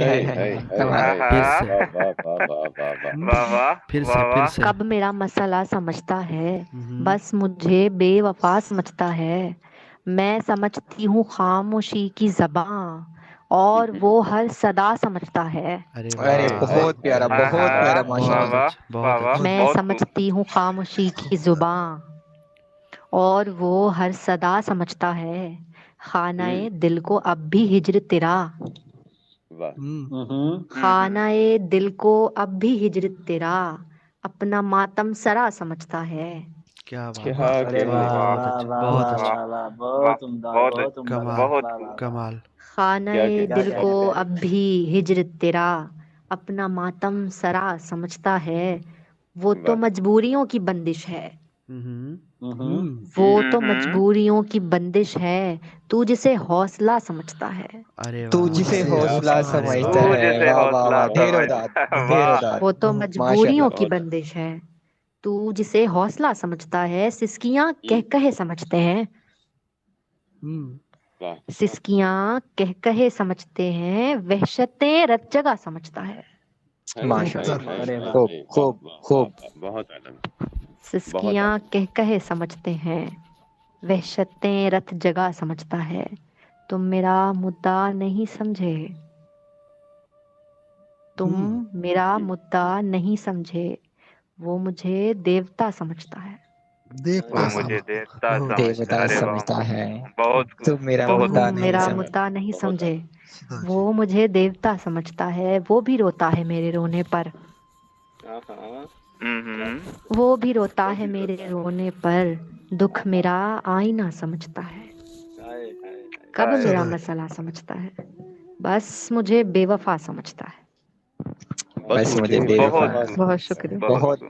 ہے کمال۔ پھر آہا، سے واہ واہ واہ واہ واہ واہ۔ واہ واہ پھر واہ سے واہ۔ کب میرا مسئلہ سمجھتا ہے، ہوں، بس مجھے بے وفا سمجھتا ہے، میں سمجھتی ہوں خاموشی کی زباں، اور وہ ہر صدا سمجھتا ہے۔ ارے ارے واہ، بہت پیارا بہت آہا، پیارا ماشاء واہ بہت اللہ۔ واہ اچھا، واہ بہت واہ، اچھا۔ میں بہت خوب۔ سمجھتی ہوں خاموشی کی زباں، اور وہ ہر صدا سمجھتا ہے، خانہ دل کو اب بھی ہجر تیرا، واہ خانہ دل کو اب بھی ہجر تیرا، اپنا ماتم سرا سمجھتا ہے۔ کیا کیا بات ہے، کہہ واہ رہے واہ بہت ہیں، اچھا، واہ بہت واہ اچھا، واہ واہ، واہ، بہت عمدہ بہت بہت عمدہ کمال، بہت بہت واہ واہ واہ۔ کمال۔ خانہ کیا کہہ دل رہے کو ہیں۔ اب بھی ہجر تیرا، اپنا ماتم سرا سمجھتا ہے، وہ تو واہ مجبوریوں کی بندش ہے، ہوں، وہ تو مجبوریوں کی بندش ہے، تو جسے حوصلہ سمجھتا ہے۔ ارے تو واہ، جسے تو حوصلہ ارے سمجھتا واہ، ہے، جیسے واہ واہ حوصلہ واہ، ڈھیر وداد سمجھ، ڈھیر واہ وداد، وہ تو ماشاء مجبوریوں اللہ۔ کی بندش ہے، تو جسے حوصلہ سمجھتا ہے، سسکیاں کہہ کہے سمجھتے ہیں، واہ سسکیاں کہہ کہے سمجھتے ہیں، وحشتیں رت جگہ سمجھتا ہے۔ ماشاء اللہ، ارے واہ۔ خوب خوب خوب۔ بہت اعلیٰ، بہت سسکیاں اعلیٰ۔ کہہ کہے سمجھتے ہیں، وحشتیں رت جگہ سمجھتا ہے، تم میرا مدعا نہیں سمجھے، تم میرا مدعا نہیں سمجھے، وہ مجھے دیوتا سمجھتا ہے۔ وہ واہ مجھے دیکھتا بہت سمجھتا، دیوتا ارے واہ، سمجھتا ہے، بہت تم میرا تم بہت مدعا نہیں میرا سمجھ۔ مدعا نہیں بہت سمجھے، اعلیٰ۔ وہ مجھے دیوتا سمجھتا ہے، وہ بھی روتا ہے میرے رونے پر، وہ بھی روتا ہے میرے رونے پر، دکھ میرا آئینہ سمجھتا ہے۔ کب میرا مسئلہ سمجھتا ہے، بس مجھے بے وفا سمجھتا ہے۔ بس مجھے بے وفا بہت بہت شکریہ۔ بہت بہت